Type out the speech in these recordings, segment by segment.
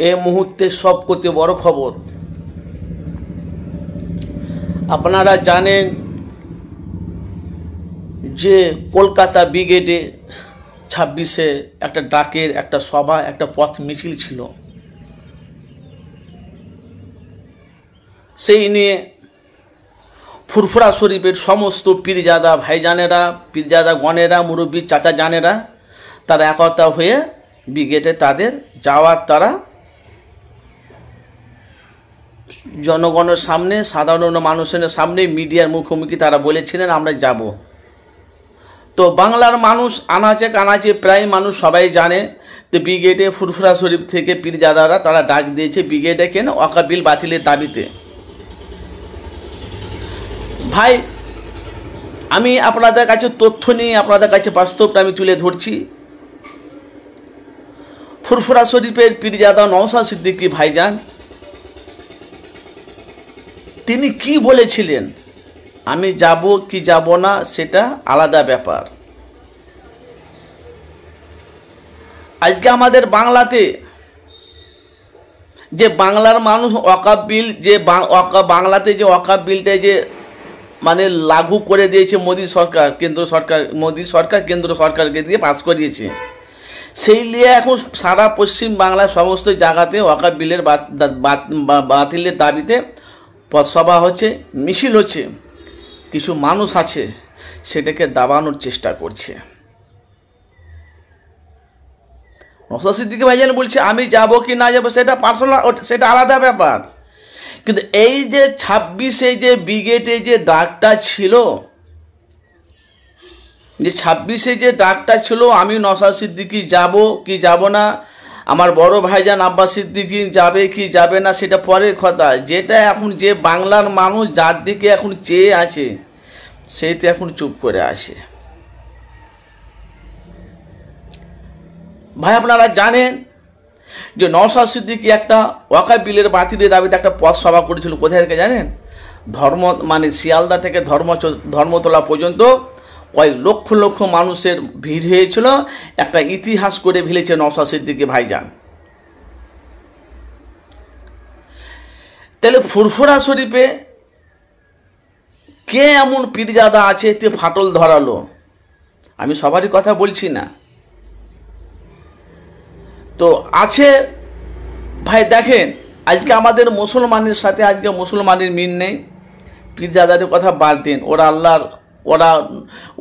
এই মুহূর্তে সবচেয়ে বড় খবর, আপনারা জানেন যে কলকাতা ব্রিগেডে 26-এ একটা ডাকের একটা সভা, একটা পথ মিছিল ছিল। সেই নিয়ে ফুরফুরা শরীফের সমস্ত পীরজাদা ভাইজানেরা, পীরজাদা গণেরা, মুরব্বী চাচা জানেরা তারা একতা হয়ে ব্রিগেডে তাদের যাওয়ার তারা জনগণের সামনে, সাধারণ মানুষের সামনে, মিডিয়ার মুখোমুখি তারা বলেছিলেন আমরা যাব। তো বাংলার মানুষ আনাচে কানাচে প্রায় মানুষ সবাই জানে যে ব্রিগেডে ফুরফুরা শরীফ থেকে পীরজাদারা তারা ডাক দিয়েছে ব্রিগেডে কেন ওয়াকফ বিল বাতিলের দাবিতে। ভাই আমি আপনাদের কাছে তথ্য নিয়ে আপনাদের কাছে বাস্তবটা আমি তুলে ধরছি। ফুরফুরা শরীফের পীরজাদা নওশাদ সিদ্দিকী ভাইজান তিনি কি বলেছিলেন, আমি যাব কি যাব না সেটা আলাদা ব্যাপার। আজকে আমাদের বাংলাতে যে বাংলার মানুষ ওয়াকফ বিল, যে বাংলাতে যে ওয়াকফ বিলটা যে মানে লাগু করে দিয়েছে মোদী সরকার, কেন্দ্র সরকার, মোদী সরকার কেন্দ্র সরকারকে দিয়ে পাস করিয়েছে, সেই নিয়ে এখন সারা পশ্চিম বাংলার সমস্ত জায়গাতে ওয়াকফ বিলের বাতিলের দাবিতে পথসভা হচ্ছে, মিছিল হচ্ছে। কিছু মানুষ আছে সেটাকে দাবানোর চেষ্টা করছে। নওশাদ সিদ্দিকী ভাইজান বলছে আমি যাব কি না যাব সেটা পার্সোনাল, সেটা আলাদা ব্যাপার। কিন্তু এই যে 26-এ যে ব্রিগেডে যে ডাকটা ছিল, যে 26-এ যে ডাকটা ছিল আমি নওশাদ সিদ্দিকী যাব কি যাব না, আমার বড় ভাইজান আব্বাস সিদ্দিকী যাবে কি যাবে না সেটা পরের কথা। যেটা এখন যে বাংলার মানুষ যার দিকে এখন চেয়ে আছে সেইতে এখন চুপ করে আসে। ভাই আপনারা জানেন যে নওশাদ সিদ্দিকী একটা ওয়াকফ বিলের বাতিলের দাবিতে একটা পথ সভা করেছিল। কোথায় থেকে জানেন? শিয়ালদা থেকে ধর্মতলা পর্যন্ত কয়েক লক্ষ লক্ষ মানুষের ভিড় হয়েছিল। একটা ইতিহাস করে ফেলেছে নওশাদ সিদ্দিকী ভাইজান। তাহলে ফুরফুরা শরীফে কে এমন পীরজাদা আছে তে ফাটল ধরালো? আমি সবারই কথা বলছি না, তো আছে ভাই। দেখেন আজকে আমাদের মুসলমানের সাথে আজকে মুসলমানের মিল নেই। পীরজাদাদের কথা বাদ দিন,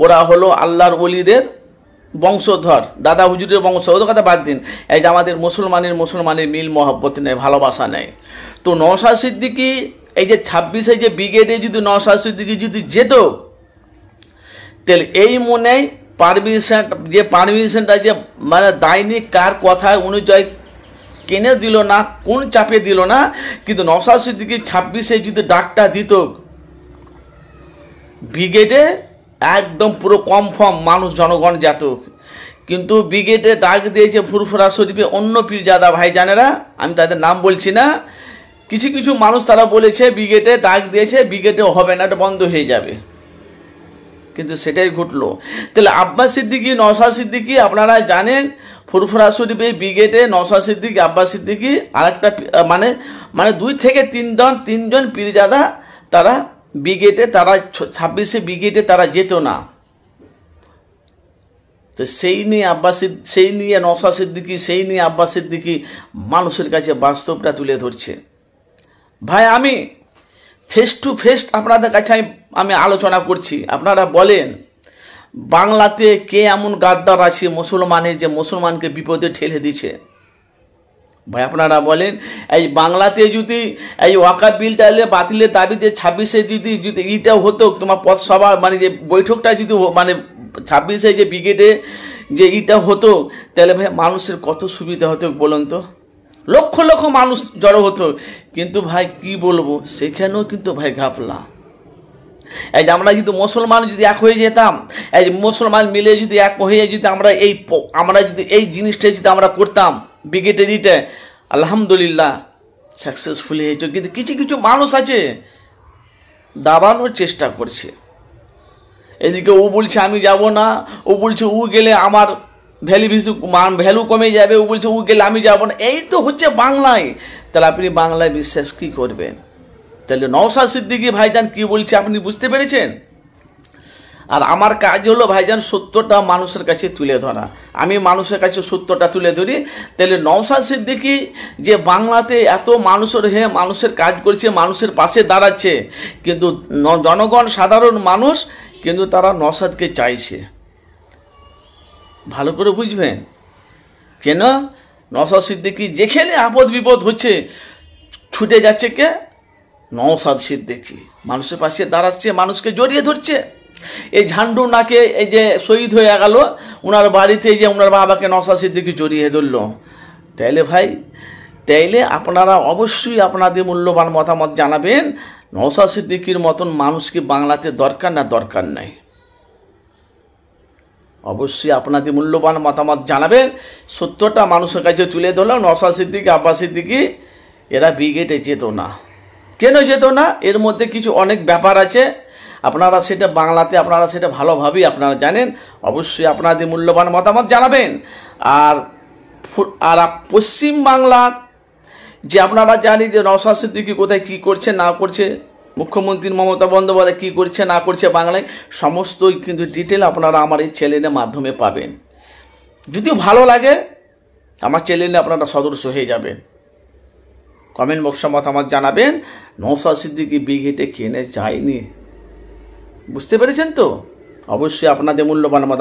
ওরা হলো আল্লাহর ওলিদের বংশধর, দাদা হুজুরের বংশ, ওদের কথা বাদ দিন। এই যে আমাদের মুসলমানের মিল মহব্বত নেই, ভালোবাসা নেই। তো নওশাদ সিদ্দিকী এই যে 26-এ যে ব্রিগেডে যদি নওশাদ সিদ্দিকী যদি যেত, তাহলে এই মনে পারমিশনটা যে মানে দায়নি কার কথা অনুযায়ী কেনে দিল না, কোন চাপে দিল না, কিন্তু নওশাদ সিদ্দিকী 26-এ যদি ডাকটা দিত ব্রিগেডে একদম পুরো কনফার্ম মানুষ জনগণ যেত। কিন্তু ব্রিগেডে ডাক দিয়েছে ফুরফুরা শরীফে অন্য পীরজাদা ভাইজানেরা, আমি তাদের নাম বলছি না, কিছু কিছু মানুষ তারা বলেছে ব্রিগেডে ডাক দিয়েছে, ব্রিগেডে হবে না, এটা বন্ধ হয়ে যাবে। কিন্তু সেটাই ঘটলো। তাহলে আব্বাস সিদ্দিকী, নওশাদ সিদ্দিকী আপনারা জানেন ফুরফুরা শরীফে ব্রিগেডে নওশাদ সিদ্দিকী, আব্বাস সিদ্দিকী আরেকটা মানে 2 থেকে 3 জন পীরজাদা তারা ব্রিগেডে, তারা 26-এ ব্রিগেডে তারা যেত না। তো সেই নিয়ে নওশাদ সিদ্দিকী, সেই নিয়ে আব্বাস সিদ্দিকী মানুষের কাছে বাস্তবটা তুলে ধরছে। ভাই আমি ফেস টু ফেস আপনাদের কাছে আমি আলোচনা করছি। আপনারা বলেন বাংলাতে কে এমন গাদ্দার আছে মুসলমানের যে মুসলমানকে বিপদে ঠেলে দিচ্ছে? ভাই আপনারা বলেন এই বাংলাতে যদি এই ওয়াকফ বিলটা বাতিলের দাবিতে 26-এ যদি এইটা হতো, তোমার পথসভা মানে যে বৈঠকটা যদি মানে 26-এ যে ব্রিগেডে যে এইটা হতো, তাহলে ভাই মানুষের কত সুবিধা হতো বলুন তো। লক্ষ লক্ষ মানুষ জড়ো হতো। কিন্তু ভাই কি বলবো, সেখানেও কিন্তু ভাই ঘাপলা। এই যে আমরা যদি মুসলমান যদি এক হয়ে যেতাম, এই যে মুসলমান মিলে যদি এক হয়ে যদি আমরা যদি এই জিনিসটা যদি আমরা করতাম ব্রিগেডেরিটা, আলহামদুলিল্লাহ সাকসেসফুল হয়েছে। কিন্তু কিছু কিছু মানুষ আছে দাবানোর চেষ্টা করছে। এদিকে ও বলছে আমি যাব না, ও বলছে ও গেলে আমার ভ্যালু কমে যাবে, ও বলছে ও গেলে আমি যাবো না। এই তো হচ্ছে বাংলায়। তাহলে আপনি বাংলায় বিশ্বাস কি করবেন? তাহলে নওশাদ সিদ্দিকী ভাইজান কি বলছে আপনি বুঝতে পেরেছেন? আর আমার কাজ হলো ভাইজান সত্যটা মানুষের কাছে তুলে ধরা। আমি মানুষের কাছে সত্যটা তুলে ধরি। তাহলে নওশাদ সিদ্দিকী যে বাংলাতে এত মানুষের মানুষের কাজ করছে, মানুষের পাশে দাঁড়াচ্ছে, কিন্তু জনগণ সাধারণ মানুষ কিন্তু তারা নওশাদকে চাইছে। ভালো করে বুঝবেন কেন? নওশাদ সিদ্দিকী যেখানে আপদ বিপদ হচ্ছে ছুটে যাচ্ছে কে? নওশাদ সিদ্দিকী মানুষের পাশে দাঁড়াচ্ছে, মানুষকে জড়িয়ে ধরছে। এই ঝান্ডু নাকে এই যে শহীদ হয়ে গেল, ওনার বাড়িতে যে ওনার বাবাকে নওশাদ সিদ্দিকী জড়িয়ে ধরল। তাইলে ভাই, তাইলে আপনারা অবশ্যই আপনাদের মূল্যবান মতামত জানাবেন। নওশাদ সিদ্দিকীর মতন মানুষকে বাংলাতে দরকার না দরকার নাই? অবশ্যই আপনাদের মূল্যবান মতামত জানাবেন। সত্যটা মানুষের কাছে তুলে ধরলাম। নওশাদ সিদ্দিকী, আব্বাস সিদ্দিকী এরা ব্রিগেডে যেত না। কেন যেত না? এর মধ্যে কিছু অনেক ব্যাপার আছে, আপনারা সেটা বাংলাতে আপনারা সেটা ভালোভাবেই আপনারা জানেন। অবশ্যই আপনাদের মূল্যবান মতামত জানাবেন। আর পশ্চিম বাংলার যে আপনারা জানি যে নওশাদ সিদ্দিকী কোথায় কী করছে না করছে, মুখ্যমন্ত্রী মমতা বন্দ্যোপাধ্যায় কী করছে না করছে বাংলায়, সমস্তই কিন্তু ডিটেল আপনারা আমার এই চ্যানেলের মাধ্যমে পাবেন। যদিও ভালো লাগে আমার চ্যানেলে আপনারা সদস্য হয়ে যাবেন। কমেন্ট বক্সে মতামত জানাবেন। নওশাদ সিদ্দিকী ব্রিগেডে কেনে যায়নি, বুঝতে পেরেছেন তো? অবশ্যই আপনাদের মূল্যবান মতামত